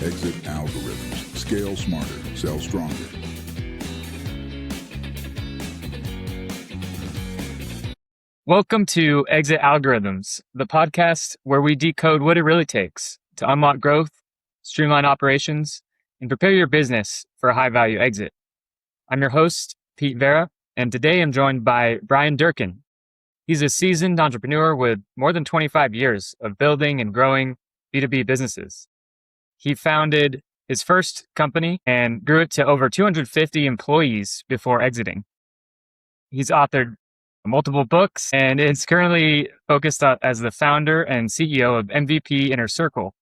Exit algorithms. Scale smarter. Sell stronger. Welcome to Exit Algorithms, the podcast where we decode what it really takes to unlock growth, streamline operations, and prepare your business for a high-value exit. I'm your host, Pete Vera, and today I'm joined by Bryan Durkin. He's a seasoned entrepreneur with more than 25 years of building and growing B2B businesses. He founded his first company and grew it to over 250 employees before exiting. He's authored multiple books and is currently focused as the founder and CEO of MVP Inner Circle,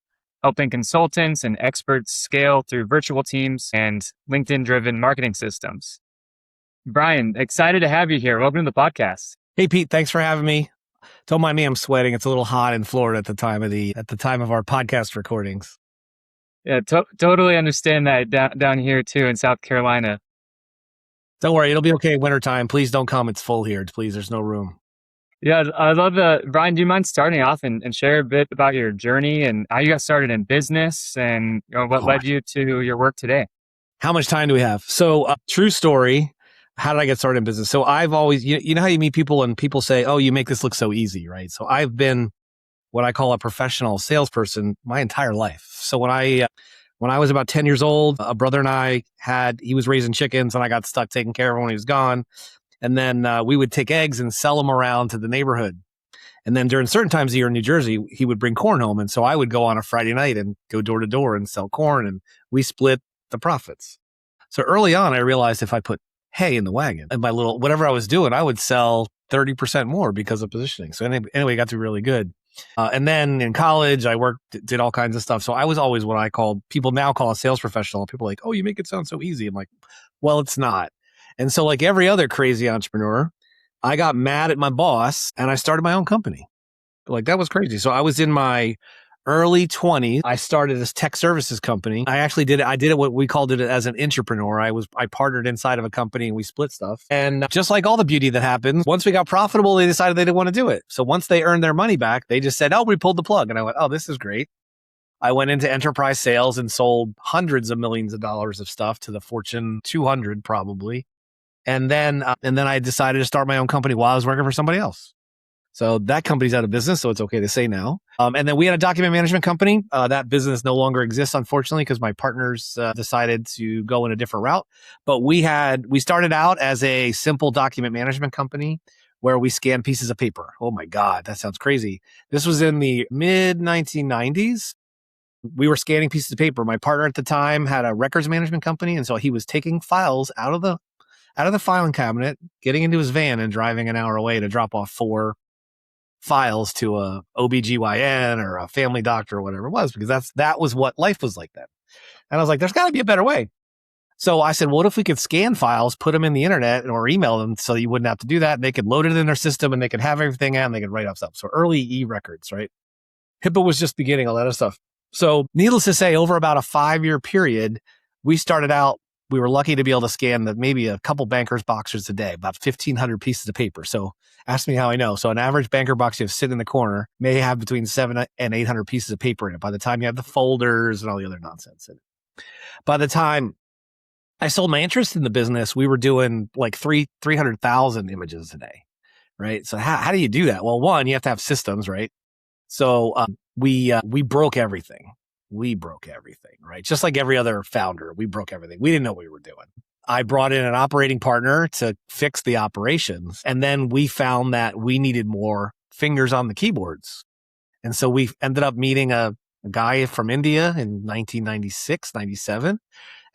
helping consultants and experts scale through virtual teams and LinkedIn-driven marketing systems. Bryan, excited to have you here. Welcome to the podcast. Hey, Pete, thanks for having me. Don't mind me, I'm sweating. It's a little hot in Florida at the time of our podcast recordings. Yeah, totally understand that down here too in South Carolina. Don't worry, it'll be okay wintertime. Please don't come. It's full here. Please, there's no room. Yeah, I love that. Bryan, do you mind starting off and share a bit about your journey and how you got started in business and what led you to your work today? How much time do we have? So, true story. How did I get started in business? So I've always, you know how you meet people and people say, oh, you make this look so easy, right? So I've been what I call a professional salesperson my entire life. So when I was about 10 years old, a brother and he was raising chickens and I got stuck taking care of him when he was gone. And then we would take eggs and sell them around to the neighborhood. And then during certain times of year in New Jersey, he would bring corn home. And so I would go on a Friday night and go door to door and sell corn and we split the profits. So early on, I realized if I put hay in the wagon and whatever I was doing, I would sell 30% more because of positioning. So anyway, it got to be really good. And then in college, I did all kinds of stuff. So I was always what people now call a sales professional. People are like, oh, you make it sound so easy. I'm like, well, it's not. And so like every other crazy entrepreneur, I got mad at my boss and I started my own company. Like that was crazy. So I was in my early 20s. I started this tech services company. I did it what we called it as an entrepreneur. I partnered inside of a company and we split stuff. And just like all the beauty that happens, once we got profitable, they decided they didn't want to do it. So once they earned their money back, they just said, oh, we pulled the plug. And I went, oh, this is great. I went into enterprise sales and sold hundreds of millions of dollars of stuff to the Fortune 200 probably. And then I decided to start my own company while I was working for somebody else. So that company's out of business, so it's okay to say now. And then we had a document management company. That business no longer exists, unfortunately, because my partners decided to go in a different route. But we started out as a simple document management company where we scanned pieces of paper. Oh my God, that sounds crazy. This was in the mid 1990s. We were scanning pieces of paper. My partner at the time had a records management company, and so he was taking files out of the filing cabinet, getting into his van, and driving an hour away to drop off 4 files to a OBGYN or a family doctor or whatever it was, because that was what life was like then. And I was like, there's got to be a better way. So I said, well, what if we could scan files, put them in the internet or email them so you wouldn't have to do that? And they could load it in their system and they could have everything out and they could write up stuff. So early e-records, right? HIPAA was just beginning, all that other stuff. So needless to say, over about a 5-year period, we started out, we were lucky to be able to scan maybe a couple bankers' boxes a day, about 1,500 pieces of paper. So ask me how I know. So an average banker box you have sitting in the corner may have between 700 and 800 pieces of paper in it by the time you have the folders and all the other nonsense in it. By the time I sold my interest in the business, we were doing like 300,000 images a day, right? So how do you do that? Well, one, you have to have systems, right? So we broke everything. We broke everything, right? Just like every other founder, we broke everything. We didn't know what we were doing. I brought in an operating partner to fix the operations. And then we found that we needed more fingers on the keyboards. And so we ended up meeting a guy from India in 1996, 97.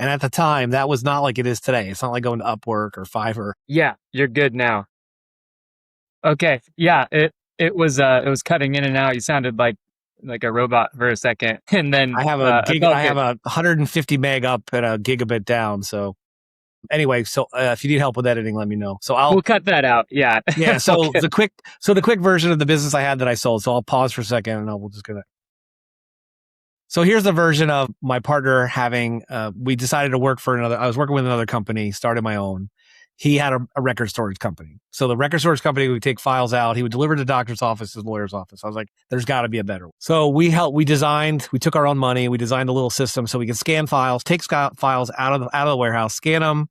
And at the time, that was not like it is today. It's not like going to Upwork or Fiverr. Yeah, you're good now. Okay. Yeah, it was cutting in and out. You sounded like a robot for a second. And then I have a 150 meg up and a gigabit down. So anyway, if you need help with editing, let me know. So we'll cut that out. Yeah. Yeah. So Okay. the quick version of the business I had that I sold. So I'll pause for a second and we'll just go. So here's the version of my partner we decided to work for I was working with another company, started my own. he had a record storage company. So the record storage company would take files out. He would deliver to the doctor's office, his lawyer's office. I was like, there's got to be a better one. So we took our own money. We designed a little system so we could scan files, take files out of the warehouse, scan them,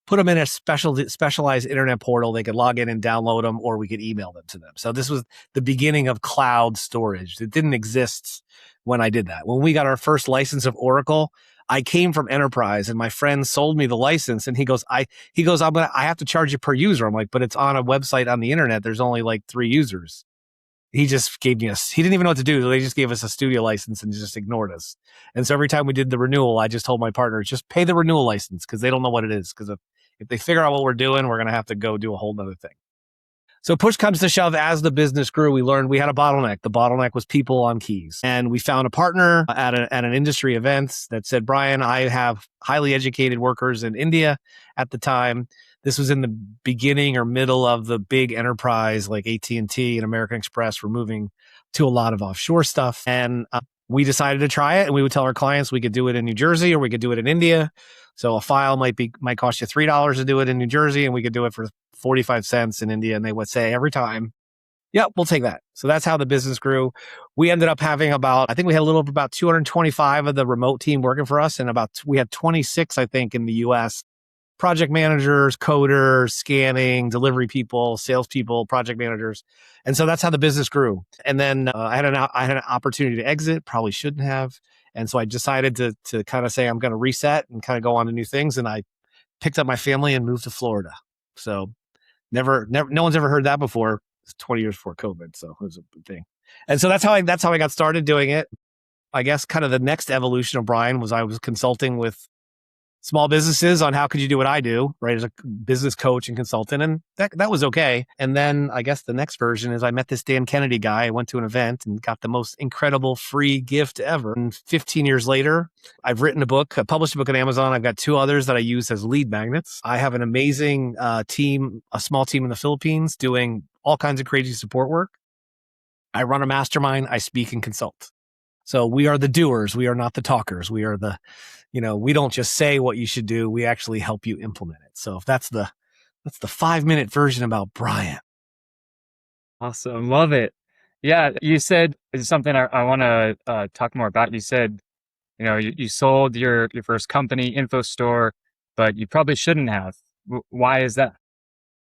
put them in a specialized internet portal. They could log in and download them, or we could email them to them. So this was the beginning of cloud storage. It didn't exist when I did that. When we got our first license of Oracle, I came from enterprise and my friend sold me the license and he goes, I have to charge you per user. I'm like, but it's on a website on the internet. There's only like 3 users. He just gave me he didn't even know what to do. So they just gave us a studio license and just ignored us. And so every time we did the renewal, I just told my partners, just pay the renewal license because they don't know what it is. Because if they figure out what we're doing, we're going to have to go do a whole nother thing. So push comes to shove, as the business grew, we learned we had a bottleneck. The bottleneck was people on keys. And we found a partner at an industry event that said, Bryan, I have highly educated workers in India at the time. This was in the beginning or middle of the big enterprise like AT&T and American Express were moving to a lot of offshore stuff. And we decided to try it, and we would tell our clients we could do it in New Jersey or we could do it in India. So a file might cost you $3 to do it in New Jersey, and we could do it for 45 cents in India. And they would say every time, yeah, we'll take that. So that's how the business grew. We ended up having I think we had a little over about 225 of the remote team working for us. And we had 26, I think, in the US, project managers, coders, scanning, delivery people, salespeople, project managers. And so that's how the business grew. And then I had an opportunity to exit, probably shouldn't have. And so I decided to kind of say, I'm going to reset and kind of go on to new things. And I picked up my family and moved to Florida. So never, no one's ever heard that before. It's 20 years before COVID. So it was a big thing. And so that's how I got started doing it. I guess kind of the next evolution of Bryan was I was consulting with small businesses on how could you do what I do, right? As a business coach and consultant. And that was okay. And then I guess the next version is I met this Dan Kennedy guy. I went to an event and got the most incredible free gift ever. And 15 years later, I've written a book, I published a book on Amazon. I've got 2 others that I use as lead magnets. I have an amazing team, a small team in the Philippines doing all kinds of crazy support work. I run a mastermind. I speak and consult. So we are the doers. We are not the talkers. We are we don't just say what you should do. We actually help you implement it. So if that's the 5-minute version about Bryan. Awesome. Love it. Yeah. You said it's something I want to talk more about. You said, you sold your first company, InfoStore, but you probably shouldn't have. Why is that?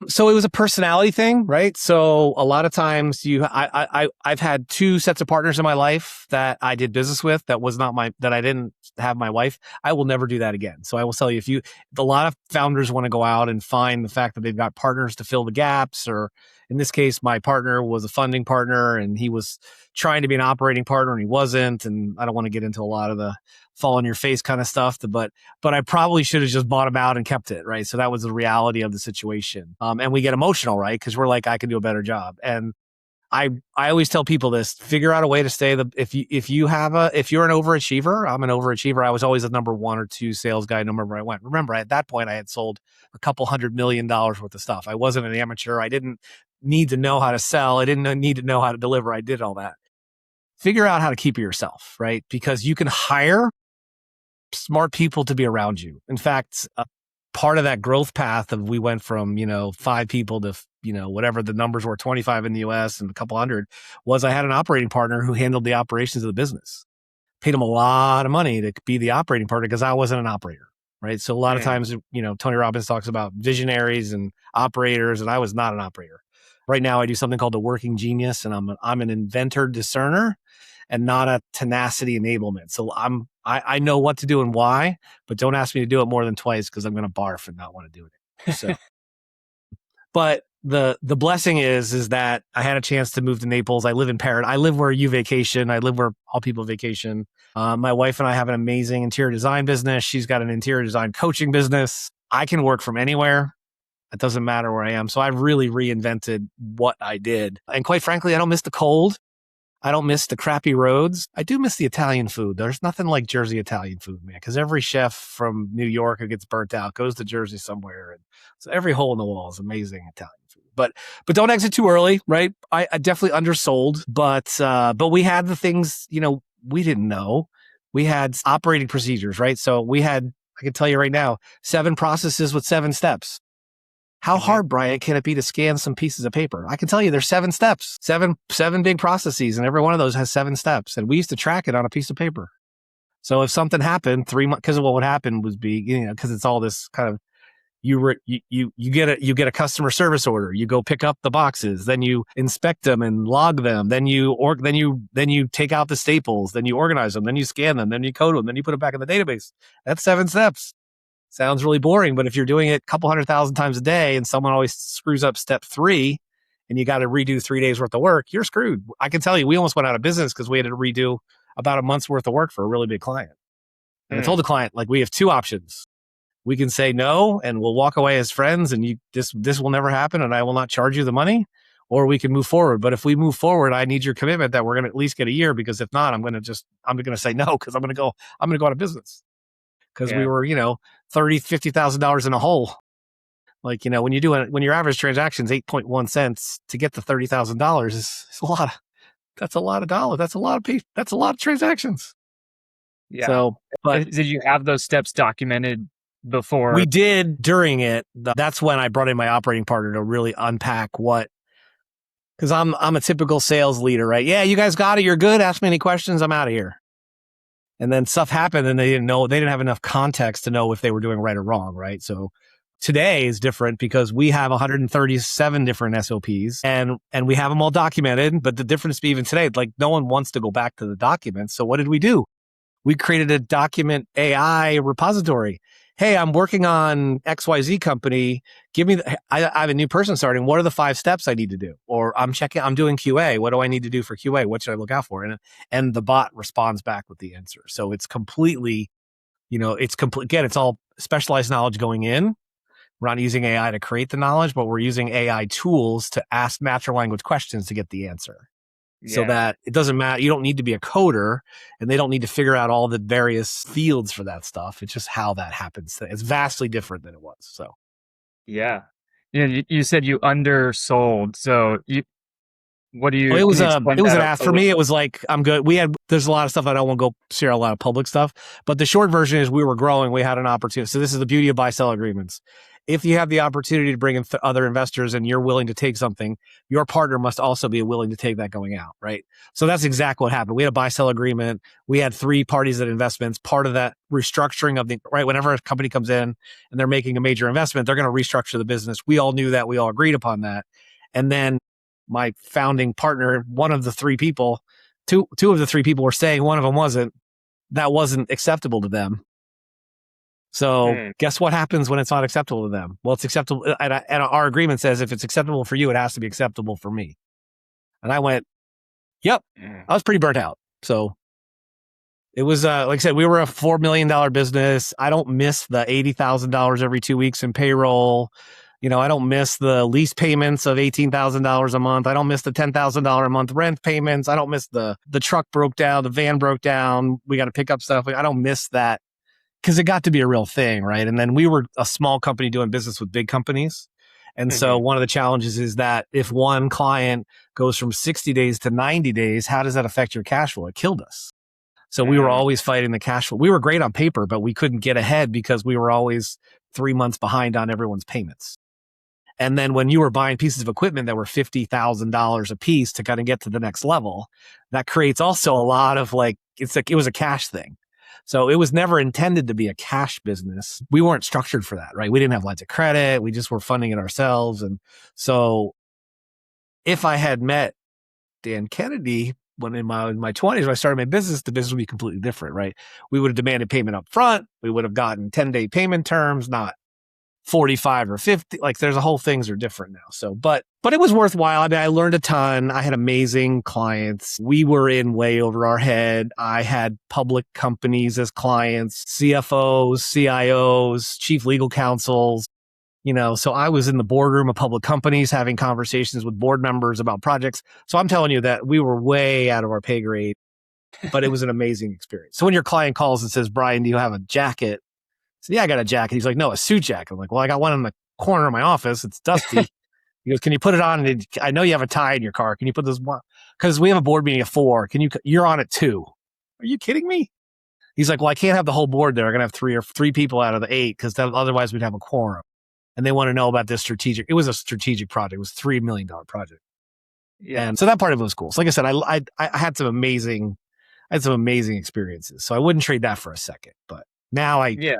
So it was a personality thing, right? So a lot of times I've had 2 sets of partners in my life that I did business with that I didn't have my wife. I will never do that again. So I will tell you, a lot of founders want to go out and find the fact that they've got partners to fill the gaps, or in this case, my partner was a funding partner and he was trying to be an operating partner and he wasn't. And I don't want to get into a lot of the fall on your face kind of stuff, but I probably should have just bought him out and kept it, right? So that was the reality of the situation. And we get emotional, right? Because we're like, I can do a better job. And I always tell people this: figure out a way to stay if you're an overachiever. I'm an overachiever. I was always a number 1 or 2 sales guy, no matter where I went. Remember, at that point, I had sold a couple $100 million worth of stuff. I wasn't an amateur. I didn't need to know how to sell. I didn't need to know how to deliver. I did all that. Figure out how to keep it yourself, right? Because you can hire smart people to be around you. In fact, part of that growth path we went from, 5 people to, whatever the numbers were, 25 in the US and a couple hundred, was I had an operating partner who handled the operations of the business. Paid him a lot of money to be the operating partner because I wasn't an operator, right? So a lot of times, Tony Robbins talks about visionaries and operators, and I was not an operator. Right now I do something called the working genius, and I'm an inventor discerner and not a tenacity enablement. So I know what to do and why, but don't ask me to do it more than twice because I'm going to barf and not want to do it. So, but the blessing is that I had a chance to move to Naples. I live in Paris. I live where you vacation. I live where all people vacation. My wife and I have an amazing interior design business. She's got an interior design coaching business. I can work from anywhere. It doesn't matter where I am. So I've really reinvented what I did. And quite frankly, I don't miss the cold. I don't miss the crappy roads. I do miss the Italian food. There's nothing like Jersey Italian food, man, because every chef from New York who gets burnt out goes to Jersey somewhere. And so every hole in the wall is amazing Italian food. But don't exit too early, right? I definitely undersold, but we had the things, we didn't know. We had operating procedures, right? So I can tell you right now, 7 processes with 7 steps. How hard, Brian, can it be to scan some pieces of paper? I can tell you there's 7 steps, seven big processes, and every one of those has 7 steps. And we used to track it on a piece of paper. So if something happened 3 months, because what would happen was because it's all this kind of, you get a customer service order, you go pick up the boxes, then you inspect them and log them, then you take out the staples, then you organize them, then you scan them, then you code them, then you put them back in the database. That's 7 steps. Sounds really boring, but if you're doing it a couple 100,000 times a day and someone always screws up step 3 and you got to redo 3 days worth of work, you're screwed. I can tell you, we almost went out of business because we had to redo about a month's worth of work for a really big client. And I told the client, like, we have 2 options. We can say no and we'll walk away as friends and this will never happen and I will not charge you the money, or we can move forward. But if we move forward, I need your commitment that we're going to at least get a year, because if not, I'm going to say no, because I'm going to go out of business. Because we were, $50,000 in a hole. Like, when your average transaction is 8.1 cents, to get to $30,000 is a lot. That's a lot of dollars. That's a lot of transactions. Yeah. So, but did you have those steps documented before? We did during it. That's when I brought in my operating partner to really unpack because I'm a typical sales leader, right? Yeah, you guys got it. You're good. Ask me any questions. I'm out of here. And then stuff happened and they didn't have enough context to know if they were doing right or wrong, right? So today is different because we have 137 different SOPs and we have them all documented. But the difference even today, like, no one wants to go back to the documents. So what did we do? We created a document AI repository. Hey, I'm working on XYZ company. I have a new person starting. What are the 5 steps I need to do? Or I'm doing QA. What do I need to do for QA? What should I look out for? And the bot responds back with the answer. So it's completely, again, it's all specialized knowledge going in. We're not using AI to create the knowledge, but we're using AI tools to ask natural language questions to get the answer. So that it doesn't matter. You don't need to be a coder and they don't need to figure out all the various fields for that stuff. It's just how that happens. It's vastly different than it was. So, yeah. You said you undersold. So what do you, it was an ask for me. It was like, I'm good. There's a lot of stuff I don't want to go share, a lot of public stuff, but the short version is we were growing. We had an opportunity. So this is the beauty of buy-sell agreements. If you have the opportunity to bring in other investors and you're willing to take something, your partner must also be willing to take that going out, right? So that's exactly what happened. We had a buy-sell agreement. We had 3 parties at investments. Part of that restructuring right, whenever a company comes in and they're making a major investment, they're going to restructure the business. We all knew that. We all agreed upon that. And then my founding partner, one of the 3 people, two of the 3 people were saying, one of them wasn't. That wasn't acceptable to them. So guess what happens when it's not acceptable to them? Well, it's acceptable. And our agreement says if it's acceptable for you, it has to be acceptable for me. And I went, yep. I was pretty burnt out. So it was, like I said, we were a $4 million business. I don't miss the $80,000 every 2 weeks in payroll. I don't miss the lease payments of $18,000 a month. I don't miss the $10,000 a month rent payments. I don't miss the truck broke down, the van broke down. We got to pick up stuff. I don't miss that. Because it got to be a real thing, right? And then we were a small company doing business with big companies. And so one of the challenges is that if one client goes from 60 days to 90 days, how does that affect your cash flow? It killed us. So we were always fighting the cash flow. We were great on paper, but we couldn't get ahead because we were always 3 months behind on everyone's payments. And then when you were buying pieces of equipment that were $50,000 a piece to kind of get to the next level, that creates also a lot of it was a cash thing. So it was never intended to be a cash business. We weren't structured for that, right? We didn't have lines of credit. We just were funding it ourselves. And so if I had met Dan Kennedy when in my 20s, when I started my business, the business would be completely different, right? We would have demanded payment up front. We would have gotten 10-day payment terms, not 45 or 50. Like, there's a whole things are different now. So, but it was worthwhile. I mean, I learned a ton. I had amazing clients. We were in way over our head. I had public companies as clients, CFOs, CIOs, chief legal counsels, so I was in the boardroom of public companies having conversations with board members about projects. So I'm telling you that we were way out of our pay grade, but it was an amazing experience. So when your client calls and says, Brian, do you have a jacket? I said, yeah, I got a jacket. He's like, no, a suit jacket. I'm like, well, I got one in the corner of my office. It's dusty. He goes, can you put it on? And I know you have a tie in your car. Can you put this one? Because we have a board meeting at 4. You're on at 2. Are you kidding me? He's like, well, I can't have the whole board there. I'm going to have 3 people out of the 8 because otherwise we'd have a quorum. and they want to know about this strategic. It was a strategic project. It was $3 million project. Yeah. And so that part of it was cool. So like I said, I had some amazing experiences. So I wouldn't trade that for a second. But now Yeah.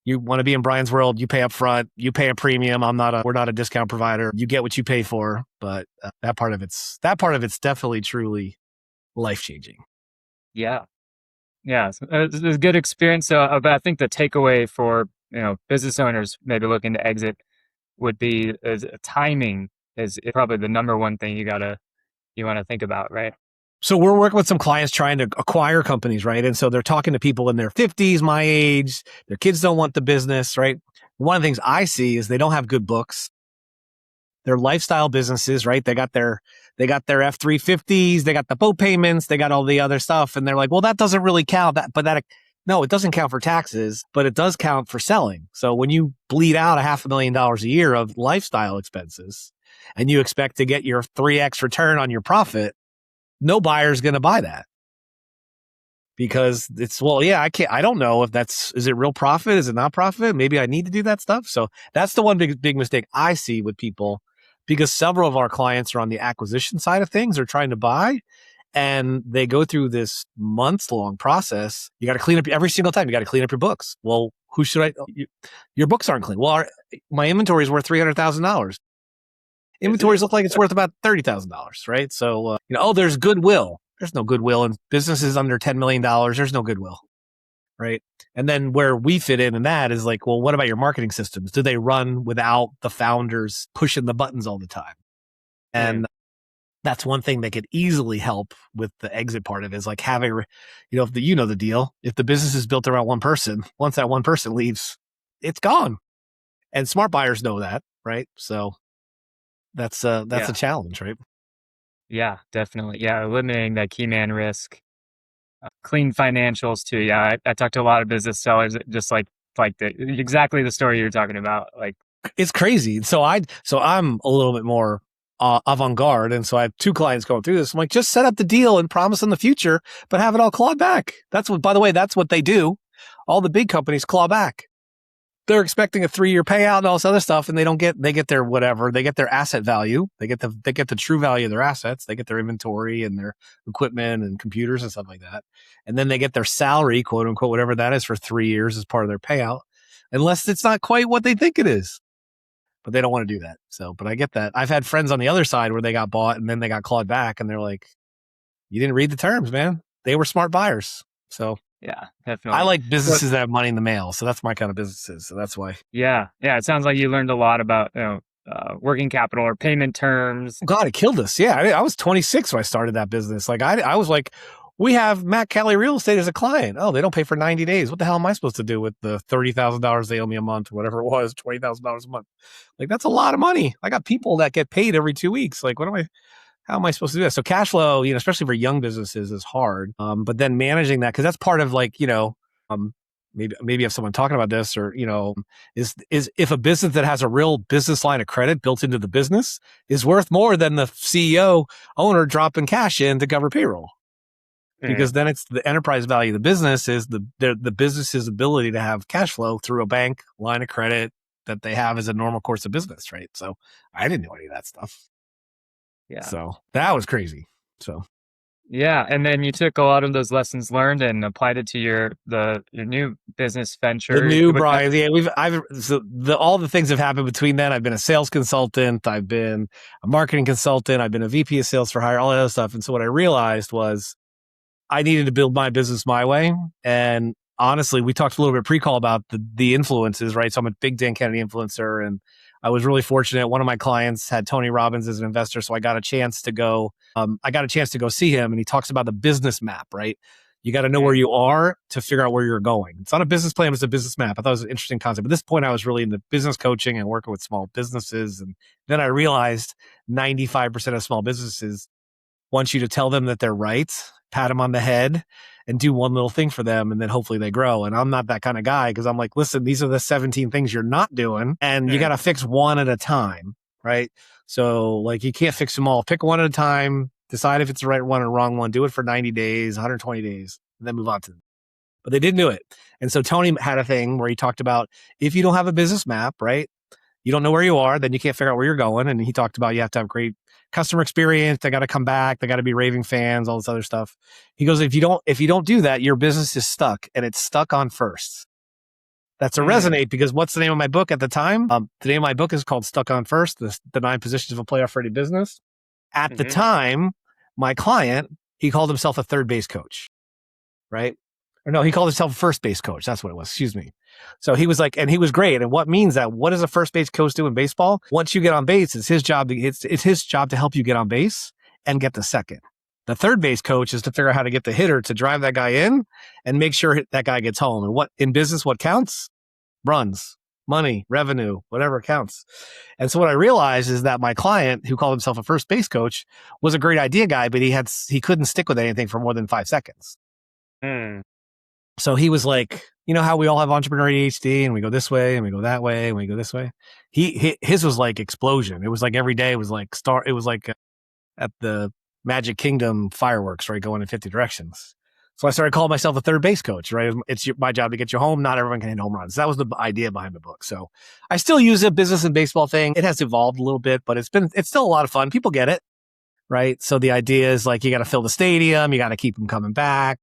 you want to be in Bryan's world, you pay up front, you pay a premium. We're not a discount provider. You get what you pay for. But that part of it's definitely truly life-changing. Yeah. Yeah. So it was a good experience. So, but I think the takeaway for, business owners maybe looking to exit would be timing is probably the number one thing you want to think about, right? So we're working with some clients trying to acquire companies, right? And so they're talking to people in their 50s, my age. Their kids don't want the business, right? One of the things I see is they don't have good books. They're lifestyle businesses, right? They got their F-350s, they got the boat payments, they got all the other stuff, and they're like, well, that doesn't really count. No, it doesn't count for taxes, but it does count for selling. So when you bleed out $500,000 a year of lifestyle expenses, and you expect to get your 3x return on your profit, no buyer's going to buy that because I don't know if is it real profit? Is it not profit? Maybe I need to do that stuff. So that's the one big mistake I see with people, because several of our clients are on the acquisition side of things. They're trying to buy, and they go through this months long process. You got to clean up every single time. You got to clean up your books. Well, your books aren't clean. Well, my inventory is worth $300,000. Inventories look like it's worth about $30,000, right? So, there's goodwill. There's no goodwill in businesses under $10 million. There's no goodwill, right? And then where we fit in that is like, well, what about your marketing systems? Do they run without the founders pushing the buttons all the time? And that's one thing that could easily help with the exit part of it, is like having, the deal. If the business is built around one person, once that one person leaves, it's gone. And smart buyers know that, right? So that's a challenge, right? Yeah, definitely. Yeah, eliminating that key man risk, clean financials too. Yeah, I talked to a lot of business sellers, just like exactly the story you're talking about. Like, it's crazy. So I'm a little bit more avant-garde, and so I have two clients going through this. I'm like, just set up the deal and promise in the future, but have it all clawed back. By the way, that's what they do. All the big companies claw back. They're expecting a 3-year payout and all this other stuff, and they get their whatever. They get their asset value. They get the true value of their assets. They get their inventory and their equipment and computers and stuff like that. And then they get their salary, quote unquote, whatever that is, for 3 years as part of their payout, unless it's not quite what they think it is. But they don't want to do that. So, but I get that. I've had friends on the other side where they got bought and then they got clawed back, and they're like, you didn't read the terms, man. They were smart buyers. So yeah, definitely. I like businesses that have money in the mail. So that's my kind of businesses. So that's why. Yeah. Yeah. It sounds like you learned a lot about, working capital or payment terms. God, it killed us. Yeah. I was 26 when I started that business. Like I was like, we have Matt Kelly Real Estate as a client. Oh, they don't pay for 90 days. What the hell am I supposed to do with the $30,000 they owe me a month, or whatever it was, $20,000 a month? Like, that's a lot of money. I got people that get paid every 2 weeks. Like, how am I supposed to do that? So cash flow, especially for young businesses, is hard. But then managing that, because that's part of maybe if someone talking about this, or, is if a business that has a real business line of credit built into the business is worth more than the CEO owner dropping cash in to cover payroll. Because then it's the enterprise value of the business is the business's ability to have cash flow through a bank line of credit that they have as a normal course of business, right? So I didn't know any of that stuff. Yeah. So that was crazy. So yeah, and then you took a lot of those lessons learned and applied it to your new business venture. The new Bryan. Yeah, all the things have happened between then. I've been a sales consultant. I've been a marketing consultant. I've been a VP of sales for hire, all that other stuff. And so what I realized was I needed to build my business my way. And honestly, we talked a little bit pre-call about the influences, right? So I'm a big Dan Kennedy influencer, and I was really fortunate. One of my clients had Tony Robbins as an investor, so I got a chance to go. See him, and he talks about the business map, right? You got to know where you are to figure out where you're going. It's not a business plan; it's a business map. I thought it was an interesting concept. At this point, I was really into business coaching and working with small businesses, and then I realized 95% of small businesses want you to tell them that they're right, pat them on the head, and do one little thing for them, and then hopefully they grow. And I'm not that kind of guy, because I'm like, listen, these are the 17 things you're not doing, and you got to fix one at a time, right? So like, you can't fix them all. Pick one at a time, decide if it's the right one or wrong one, do it for 90 days, 120 days, and then move on to them. But they didn't do it. And so Tony had a thing where he talked about, if you don't have a business map, right, You don't know where you are, then you can't figure out where you're going. And he talked about you have to have great customer experience. They got to come back. They got to be raving fans, all this other stuff. He goes, if you don't do that, your business is stuck, and it's stuck on first. That's a resonate, because what's the name of my book at the time? The name of my book is called Stuck on First, the 9 Positions of a Playoff Ready Business. At the time, my client, he called himself a third base coach, right? Or no, he called himself a first base coach. That's what it was. Excuse me. So he was like, and he was great. And what means that? What does a first base coach do in baseball? Once you get on base, it's his job to help you get on base and get the second. The third base coach is to figure out how to get the hitter to drive that guy in and make sure that guy gets home. And what in business, what counts? Runs, money, revenue, whatever counts. And so what I realized is that my client, who called himself a first base coach, was a great idea guy, but he couldn't stick with anything for more than 5 seconds. So he was like, you know how we all have entrepreneur ADHD and we go this way and we go that way and we go this way? His was like explosion. It was like every day it was like at the Magic Kingdom fireworks, right? Going in 50 directions. So I started calling myself a third base coach, right? It's my job to get you home. Not everyone can hit home runs. That was the idea behind the book. So I still use a business and baseball thing. It has evolved a little bit, but it's still a lot of fun. People get it, right? So the idea is like, you got to fill the stadium. You got to keep them coming back.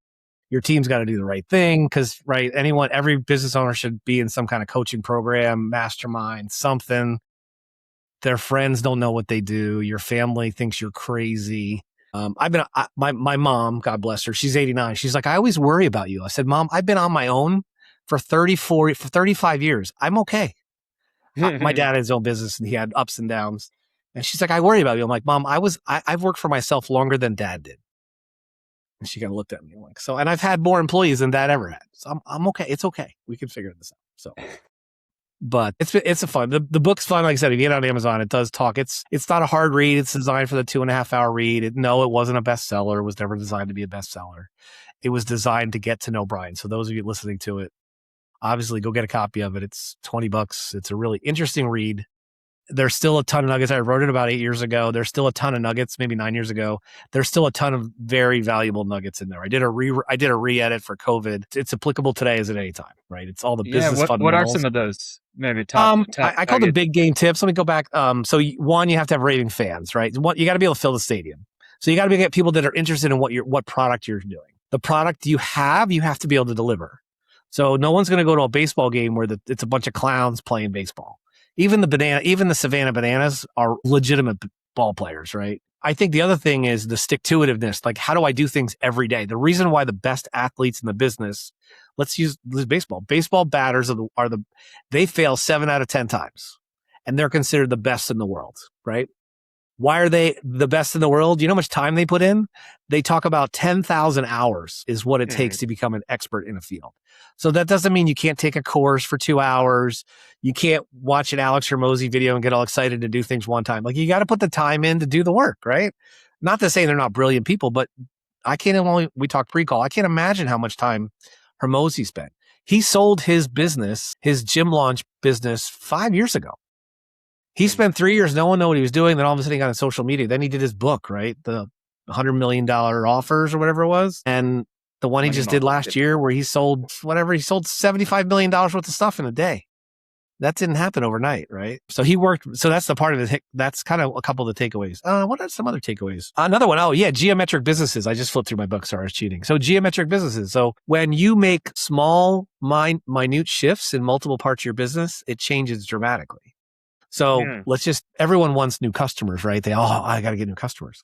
Your team's got to do the right thing. Cause right. Every business owner should be in some kind of coaching program, mastermind, something. Their friends don't know what they do. Your family thinks you're crazy. My mom, God bless her, she's 89. She's like, I always worry about you. I said, Mom, I've been on my own for 35 years. I'm okay. My dad had his own business and he had ups and downs. And she's like, I worry about you. I'm like, Mom, I've worked for myself longer than Dad did. And she kind of looked at me like, and I've had more employees than Dad ever had. So I'm okay. It's okay. We can figure this out. So, but it's a fun. The book's fun. Like I said, if you get it on Amazon, it does talk. It's not a hard read. It's designed for the 2.5 hour read. It wasn't a bestseller. It was never designed to be a bestseller. It was designed to get to know Bryan. So those of you listening to it, obviously go get a copy of it. It's $20. It's a really interesting read. There's still a ton of nuggets. I wrote it about 8 years ago. There's still a ton of nuggets, maybe 9 years ago. There's still a ton of very valuable nuggets in there. I did a re-edit for COVID. It's applicable today as at any time, right? It's all the business fundamentals. What are some of those? Maybe top I call them big game tips. Let me go back. So one, you have to have raving fans, right? You got to be able to fill the stadium. So you got to get people that are interested in what product you're doing. The product you have to be able to deliver. So no one's going to go to a baseball game where it's a bunch of clowns playing baseball. Even the Savannah Bananas are legitimate ball players, right? I think the other thing is the stick-to-itiveness. Like, how do I do things every day? The reason why the best athletes in the business, let's use baseball. Baseball batters they fail 7 out of 10 times, and they're considered the best in the world, right? Why are they the best in the world? You know how much time they put in? They talk about 10,000 hours is what it takes to become an expert in a field. So that doesn't mean you can't take a course for 2 hours. You can't watch an Alex Hormozy video and get all excited to do things one time. Like, you got to put the time in to do the work, right? Not to say they're not brilliant people, but we talked pre-call. I can't imagine how much time Hormozy spent. He sold his business, his gym launch business 5 years ago. He spent 3 years, no one knew what he was doing. Then all of a sudden he got on social media. Then he did his book, right? The $100 million offers or whatever it was. And the one he just did last year where he sold $75 million worth of stuff in a day. That didn't happen overnight, right? So he worked. So that's the part of it. That's kind of a couple of the takeaways. What are some other takeaways? Another one. Oh yeah. Geometric businesses. I just flipped through my book. Sorry, I was cheating. So geometric businesses. So when you make small, minute shifts in multiple parts of your business, it changes dramatically. So everyone wants new customers, right? I got to get new customers.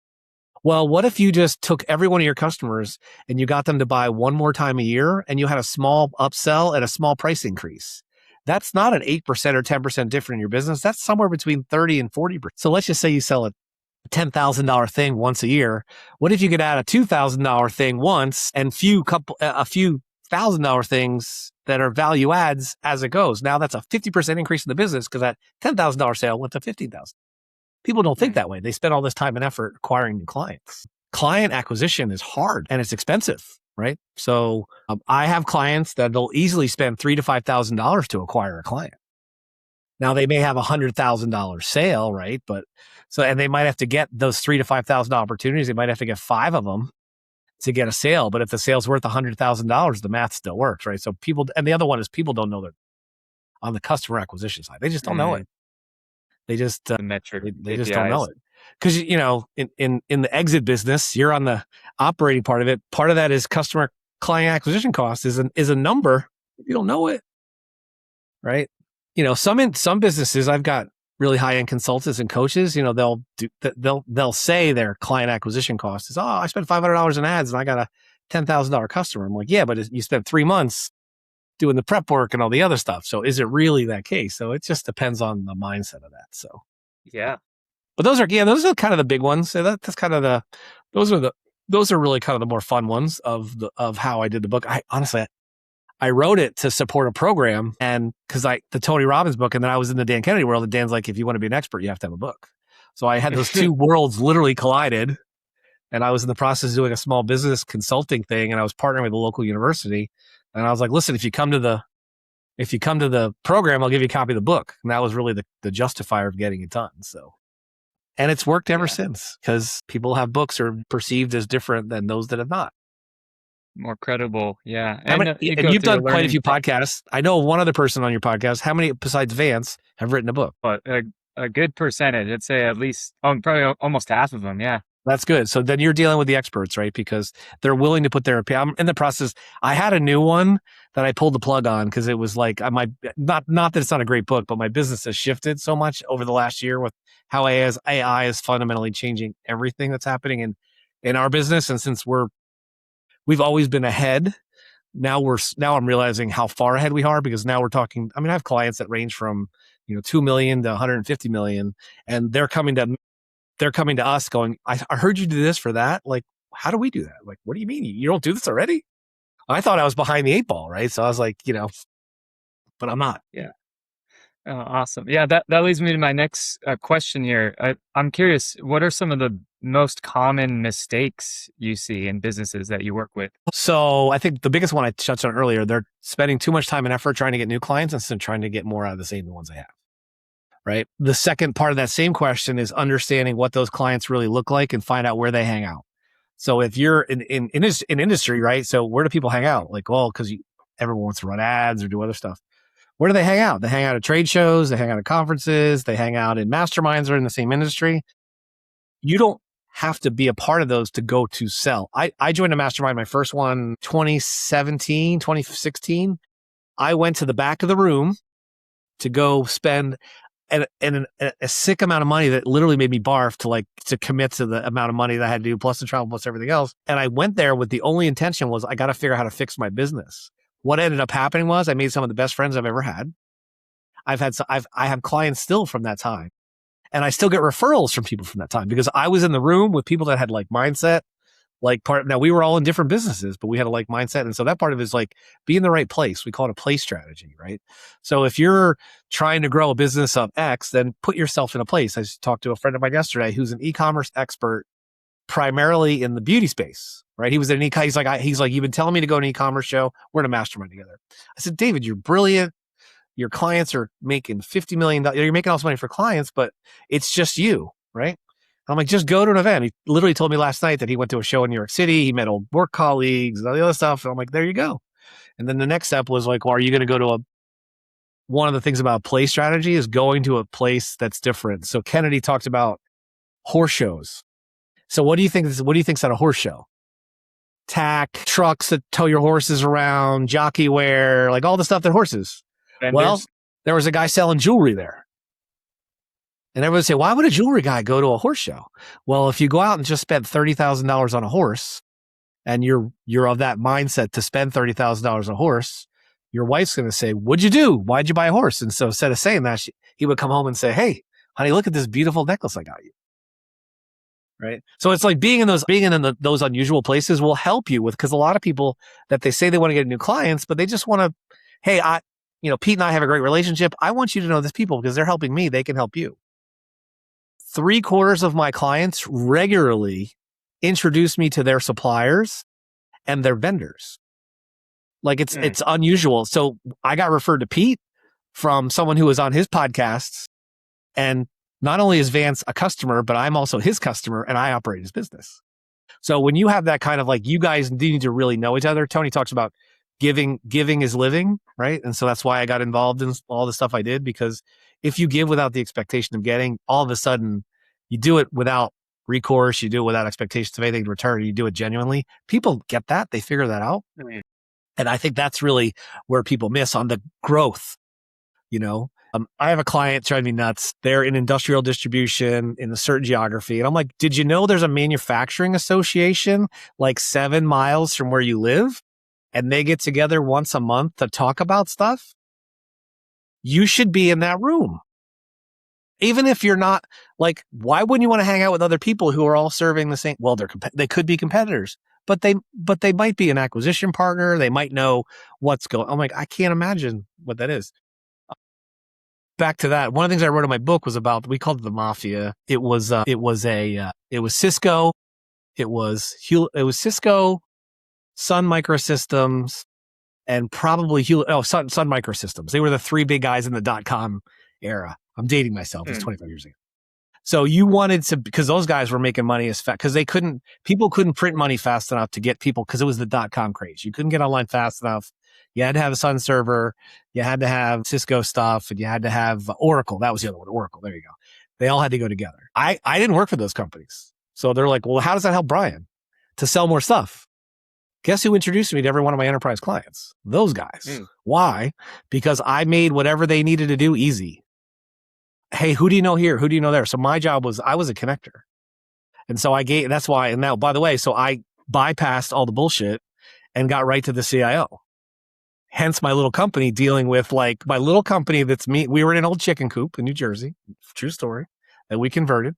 Well, what if you just took every one of your customers and you got them to buy one more time a year and you had a small upsell at a small price increase? That's not an 8% or 10% difference in your business. That's somewhere between 30 and 40%. So let's just say you sell a $10,000 thing once a year. What if you could add a $2,000 thing once and a few $1,000 things that are value adds as it goes? Now that's a 50% increase in the business because that $10,000 sale went to $15,000. People don't think that way. They spend all this time and effort acquiring new clients. Client acquisition is hard and it's expensive, right? So I have clients that they'll easily spend $3,000 to $5,000 to acquire a client. Now they may have $100,000 sale, right? And they might have to get those $3,000 to $5,000 opportunities. They might have to get 5 of them to get a sale. But if the sale's worth $100,000, the math still works, right? So and the other one is people don't know that on the customer acquisition side. They just don't know it. They just The metric they just don't know KPIs. it. Because in the exit business, you're on the operating part of it. Part of that is customer client acquisition cost is a number. You don't know it, right? Some businesses, I've got really high end consultants and coaches. They'll say their client acquisition cost is, I spent $500 in ads and I got a $10,000 customer. I'm like, yeah, but you spent 3 months doing the prep work and all the other stuff. So is it really that case? So it just depends on the mindset of that. So Yeah. but those are kind of the big ones. So that's kind of those are really kind of the more fun ones of how I did the book. I wrote it to support a program, and because the Tony Robbins book, and then I was in the Dan Kennedy world, and Dan's like, if you want to be an expert, you have to have a book. So I had those two worlds literally collided, and I was in the process of doing a small business consulting thing, and I was partnering with a local university, and I was like, listen, if you come to the program, I'll give you a copy of the book. And that was really the justifier of getting it done. So, and it's worked ever since, because people have books are perceived as different than those that have not. More credible. Yeah. And you've done quite a few podcasts. I know one other person on your podcast. How many besides Vance have written a book? But a good percentage, I'd say at least, probably almost half of them. Yeah. That's good. So then you're dealing with the experts, right? Because they're willing to put their opinion. I'm in the process. I had a new one that I pulled the plug on because it was like, not that it's not a great book, but my business has shifted so much over the last year with how AI is fundamentally changing everything that's happening in our business. And since we've always been ahead, now I'm realizing how far ahead we are, because now we're talking, I have clients that range from, 2 million to 150 million, and they're coming to us going, I heard you do this for that. Like, how do we do that? Like, what do you mean? You don't do this already? I thought I was behind the 8 ball, right? So I was like, but I'm not. Yeah. Oh, awesome. Yeah. That leads me to my next question here. I'm curious, what are some of the most common mistakes you see in businesses that you work with? So I think the biggest one I touched on earlier, they're spending too much time and effort trying to get new clients instead of trying to get more out of the same ones they have. Right. The second part of that same question is understanding what those clients really look like and find out where they hang out. So if you're in industry, right? So where do people hang out? Like, well, because everyone wants to run ads or do other stuff. Where do they hang out? They hang out at trade shows. They hang out at conferences. They hang out in masterminds or in the same industry. You don't have to be a part of those to go to sell. I joined a mastermind, my first one, 2017, 2016. I went to the back of the room to go spend a sick amount of money that literally made me barf to commit to the amount of money that I had to do, plus the travel, plus everything else. And I went there with the only intention was I got to figure out how to fix my business. What ended up happening was I made some of the best friends I've ever had. I have clients still from that time, and I still get referrals from people from that time because I was in the room with people that had like mindset, now we were all in different businesses, but we had a like mindset. And so that part of it is like be in the right place. We call it a place strategy, right? So if you're trying to grow a business of X, then put yourself in a place. I just talked to a friend of mine yesterday who's an e-commerce expert, primarily in the beauty space, right? He was an he's like, you've been telling me to go to an e-commerce show. We're in a mastermind together. I said, David, you're brilliant. Your clients are making $50 million. You're making all this money for clients, but it's just you, right? I'm like, just go to an event. He literally told me last night that he went to a show in New York City. He met old work colleagues and all the other stuff. And I'm like, there you go. And then the next step was like, well, are you going to go to one of the things about play strategy is going to a place that's different. So Kennedy talked about horse shows. So what do you think's at a horse show? Tack, trucks that tow your horses around, jockey wear, like all the stuff that horses. Vendors? Well, there was a guy selling jewelry there. And everyone would say, why would a jewelry guy go to a horse show? Well, if you go out and just spend $30,000 on a horse and you're of that mindset to spend $30,000 on a horse, your wife's going to say, what'd you do? Why'd you buy a horse? And so instead of saying that, he would come home and say, hey, honey, look at this beautiful necklace I got you. Right. So it's like being in those unusual places will help you because a lot of people that they say they want to get new clients, but they just want to, hey, Pete and I have a great relationship. I want you to know these people because they're helping me. They can help you. 3/4 of my clients regularly introduce me to their suppliers and their vendors. Like it's unusual. So I got referred to Pete from someone who was on his podcasts, and not only is Vance a customer, but I'm also his customer and I operate his business. So when you have that kind of like, you guys need to really know each other. Tony talks about giving is living, right? And so that's why I got involved in all the stuff I did, because if you give without the expectation of getting, all of a sudden you do it without recourse, you do it without expectations of anything in return, you do it genuinely. People get that. They figure that out. And I think that's really where people miss on the growth. I have a client driving me nuts. They're in industrial distribution in a certain geography. And I'm like, did you know there's a manufacturing association like 7 miles from where you live? And they get together once a month to talk about stuff? You should be in that room. Even if you're not, like, why wouldn't you want to hang out with other people who are all serving the same? Well, they could be competitors, but they might be an acquisition partner. They might know what's going. I'm like, I can't imagine what that is. Back to that. One of the things I wrote in my book was about, we called it the mafia. It was Cisco. It was Cisco, Sun Microsystems, and probably Sun Microsystems. They were the 3 big guys in the .com era. I'm dating myself. It's 25 years ago. So you wanted to, because those guys were making money as fast, because people couldn't print money fast enough to get people, because it was the .com craze. You couldn't get online fast enough. You had to have a Sun server. You had to have Cisco stuff, and you had to have Oracle. That was the other one, Oracle. There you go. They all had to go together. I didn't work for those companies. So they're like, well, how does that help Bryan to sell more stuff? Guess who introduced me to every one of my enterprise clients? Those guys. Why? Because I made whatever they needed to do easy. Hey, who do you know here? Who do you know there? So my job was, I was a connector. And so that's why, and now, by the way, so I bypassed all the bullshit and got right to the CIO. Hence my little company dealing with, like, my little company that's me. We were in an old chicken coop in New Jersey. True story. That we converted.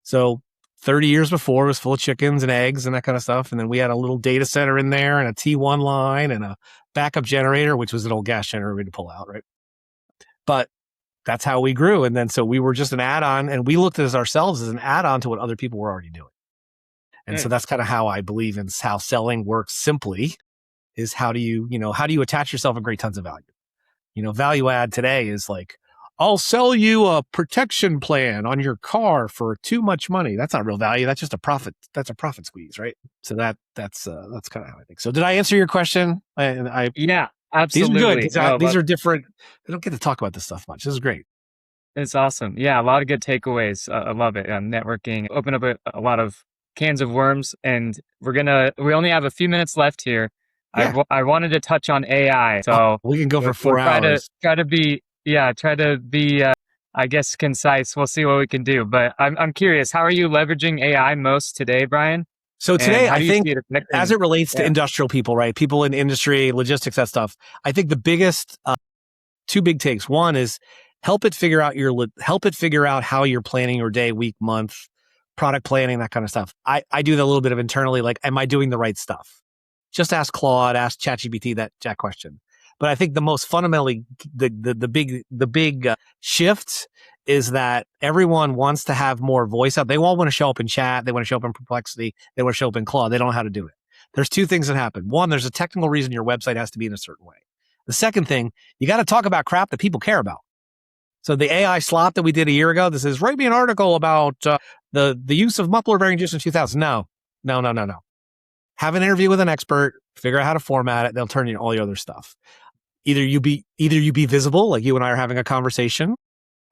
So 30 years before, it was full of chickens and eggs and that kind of stuff. And then we had a little data center in there and a T1 line and a backup generator, which was an old gas generator we had to pull out, right? But that's how we grew. And then so we were just an add-on, and we looked at ourselves as an add-on to what other people were already doing. And so that's kind of how I believe in how selling works simply, is how do you attach yourself and create tons of value? Value add today is like, I'll sell you a protection plan on your car for too much money. That's not real value. That's just a profit. That's a profit squeeze, right? So that's kind of how I think. So did I answer your question? Yeah, absolutely. These are good. These are different. I don't get to talk about this stuff much. This is great. It's awesome. Yeah, a lot of good takeaways. I love it. Networking, open up a lot of cans of worms, and we only have a few minutes left here. Yeah. I wanted to touch on AI. So we can go for 4 hours. Try to be, I guess, concise. We'll see what we can do. But I'm curious, how are you leveraging AI most today, Bryan? So today, I think, as it relates to industrial people, right? People in industry, logistics, that stuff. I think the biggest, 2 big takes. One is help it figure out how you're planning your day, week, month, product planning, that kind of stuff. I do that a little bit of internally, like, am I doing the right stuff? Just ask Claude, ask ChatGPT that question. But I think the most fundamentally, the big shift is that everyone wants to have more voice out. They all want to show up in chat. They want to show up in Perplexity. They want to show up in Claude. They don't know how to do it. There's 2 things that happen. One, there's a technical reason your website has to be in a certain way. The second thing, you got to talk about crap that people care about. So the AI slop that we did a year ago, this is, write me an article about the use of muffler bearing juice in 2000. No. Have an interview with an expert, figure out how to format it. They'll turn you all the other stuff. Either you be visible, like you and I are having a conversation.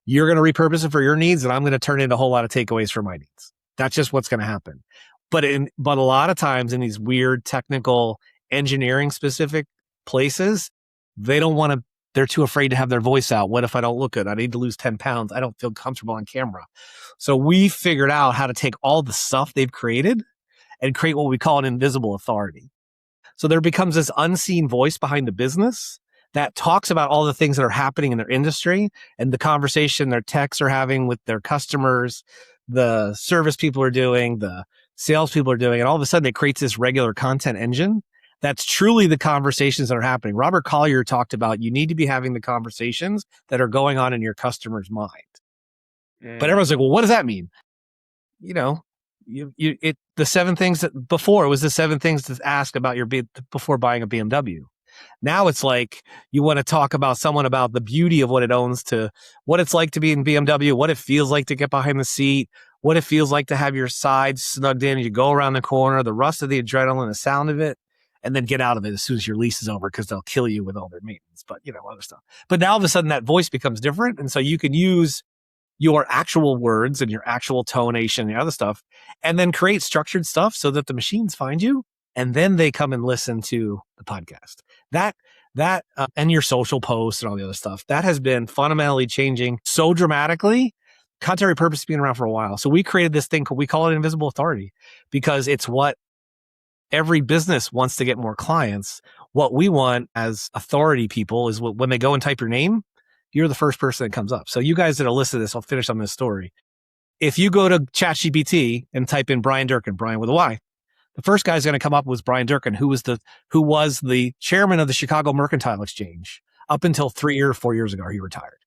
You're going to repurpose it for your needs, and I'm going to turn in a whole lot of takeaways for my needs. That's just what's going to happen. But a lot of times in these weird technical engineering specific places, they're too afraid to have their voice out. What if I don't look good? I need to lose 10 pounds. I don't feel comfortable on camera. So we figured out how to take all the stuff they've created and create what we call an invisible authority. So there becomes this unseen voice behind the business that talks about all the things that are happening in their industry and the conversation their techs are having with their customers, the service people are doing, the sales people are doing. And all of a sudden it creates this regular content engine that's truly the conversations that are happening. Robert Collier talked about, you need to be having the conversations that are going on in your customer's mind. But everyone's like, well, what does that mean? The 7 things that before, it was the 7 things to ask about before buying a BMW. Now it's like, you want to talk about the beauty of what it owns, to what it's like to be in BMW, what it feels like to get behind the seat, what it feels like to have your sides snugged in. You go around the corner, the rust of the adrenaline, the sound of it. and then get out of it as soon as your lease is over because they'll kill you with all their maintenance, but other stuff. But now all of a sudden that voice becomes different. And so you can use your actual words and your actual tonation and the other stuff, and then create structured stuff so that the machines find you and then they come and listen to the podcast. And your social posts and all the other stuff, that has been fundamentally changing so dramatically. Content repurposing has been around for a while. So we created this thing, we call it invisible authority, because it's what every business wants to get more clients. What we want as authority people is when they go and type your name, you're the first person that comes up. So you guys that are listening to this, I'll finish on this story. If you go to ChatGPT and type in Bryan Durkin, Bryan with a Y, the first guy's going to come up was Bryan Durkin, who was the chairman of the Chicago Mercantile Exchange up until 3 or 4 years ago. He retired.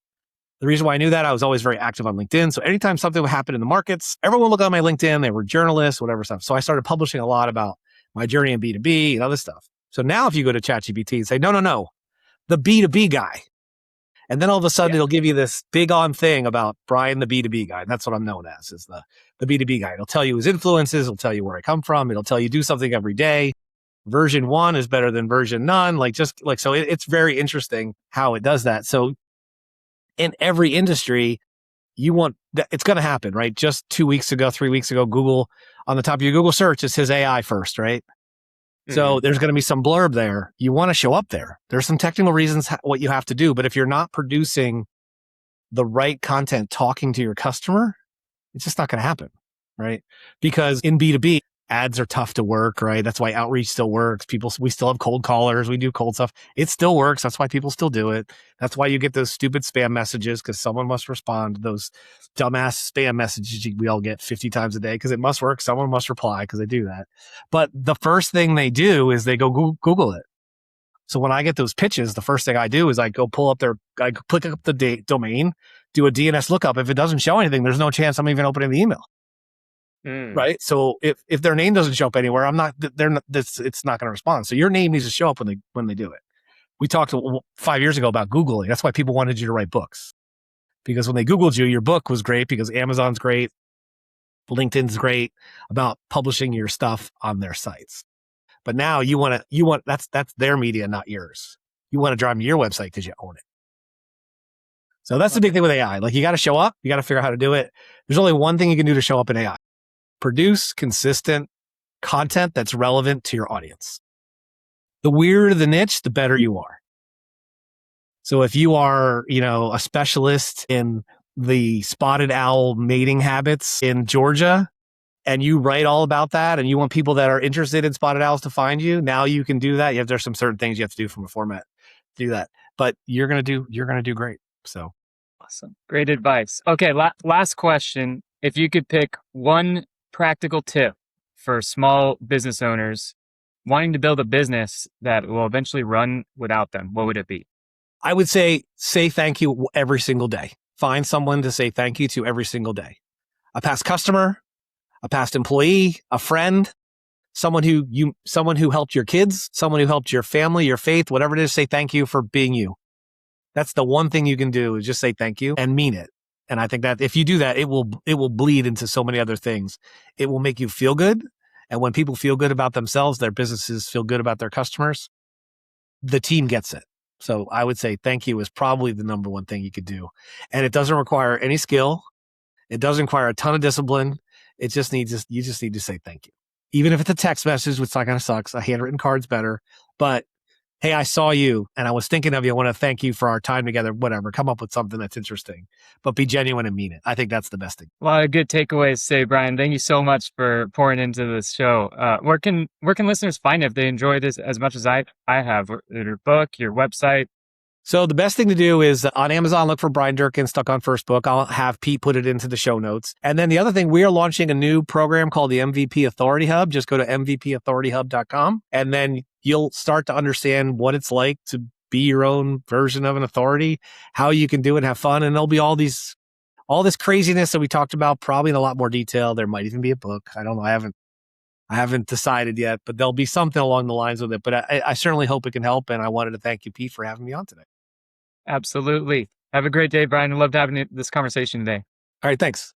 The reason why I knew that, I was always very active on LinkedIn. So anytime something would happen in the markets, everyone would look on my LinkedIn. They were journalists, whatever stuff. So I started publishing a lot about my journey in B2B and other stuff. So now if you go to ChatGPT and say, no, the B2B guy. And then all of a sudden it'll give you this big on thing about Bryan, the B2B guy. And that's what I'm known as, is the B2B guy. It'll tell you his influences. It'll tell you where I come from. It'll tell you do something every day. Version 1 is better than version none. So it's very interesting how it does that. So in every industry, it's going to happen, right? Just 2 weeks ago, 3 weeks ago, Google, on the top of your Google search, it says AI first, right? So there's going to be some blurb there. You want to show up there. There's some technical reasons what you have to do, but if you're not producing the right content talking to your customer, it's just not going to happen, right? Because in B2B, ads are tough to work, right? That's why outreach still works. We still have cold callers. We do cold stuff. It still works. That's why people still do it. That's why you get those stupid spam messages, because someone must respond to those dumbass spam messages we all get 50 times a day, because it must work. Someone must reply, because they do that. But the first thing they do is they go Google it. So when I get those pitches, the first thing I do is I go I click up the domain, do a DNS lookup. If it doesn't show anything, there's no chance I'm even opening the email. Right. So if their name doesn't show up anywhere, it's not going to respond. So your name needs to show up when they do it. We talked 5 years ago about Googling. That's why people wanted you to write books, because when they Googled you, your book was great because Amazon's great. LinkedIn's great about publishing your stuff on their sites. But now that's their media, not yours. You want to drive them to your website because you own it. So that's the big thing with AI. You got to show up. You got to figure out how to do it. There's only one thing you can do to show up in AI. Produce consistent content that's relevant to your audience. The weirder the niche, the better you are. So if you are, a specialist in the spotted owl mating habits in Georgia, and you write all about that, and you want people that are interested in spotted owls to find you, now you can do that. There's some certain things you have to do from a format to do that, but you're going to do great. So awesome. Great advice. Okay. Last question. If you could pick one practical tip for small business owners wanting to build a business that will eventually run without them, what would it be? I would say thank you every single day. Find someone to say thank you to every single day. A past customer, a past employee, a friend, someone who helped your kids, someone who helped your family, your faith, whatever it is. Say thank you for being you. That's the one thing you can do, is just say thank you and mean it. And I think that if you do that, it will bleed into so many other things. It will make you feel good. And when people feel good about themselves, their businesses feel good about their customers, the team gets it. So I would say thank you is probably the number one thing you could do. And it doesn't require any skill. It doesn't require a ton of discipline. You just need to say thank you. Even if it's a text message, which kind of sucks, a handwritten card's better. But hey, I saw you and I was thinking of you. I want to thank you for our time together, whatever. Come up with something that's interesting, but be genuine and mean it. I think that's the best thing. A lot of good takeaways today, Bryan. Thank you so much for pouring into this show. Where can listeners find it if they enjoy this as much as I have? Your book, your website? So the best thing to do is on Amazon, look for Bryan Durkin, Stuck on First Book. I'll have Pete put it into the show notes. And then the other thing, we are launching a new program called the MVP Authority Hub. Just go to mvpauthorityhub.com, and then you'll start to understand what it's like to be your own version of an authority, how you can do it and have fun. And there'll be all this craziness that we talked about, probably in a lot more detail. There might even be a book. I don't know. I haven't decided yet, but there'll be something along the lines with it. But I certainly hope it can help. And I wanted to thank you, Pete, for having me on today. Absolutely. Have a great day, Bryan. I loved having this conversation today. All right. Thanks.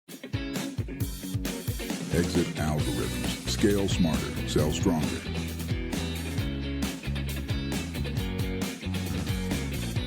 Exit algorithms. Scale smarter. Sell stronger.